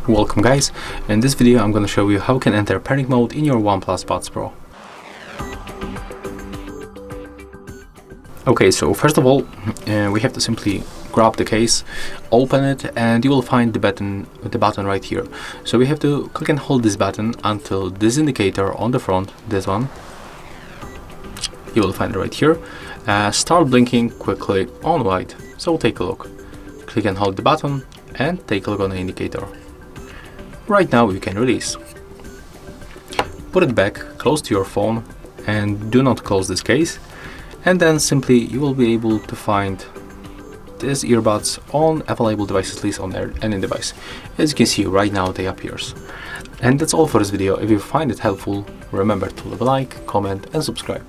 Welcome guys, in this video I'm going to show you how you can enter panic mode in your OnePlus Buds Pro. Okay, so first of all we have to simply grab the case, open it, and you will find the button right here. So we have to click and hold this button until this indicator on the front, this one, you will find it right here, start blinking quickly on white. So take a look, click and hold the button and take a look on the indicator. Right now you can release. Put it back close to your phone and do not close this case, and then simply you will be able to find these earbuds on available devices list on any device. As you can see right now they appears. And that's all for this video. If you find it helpful, remember to leave a like, comment and subscribe.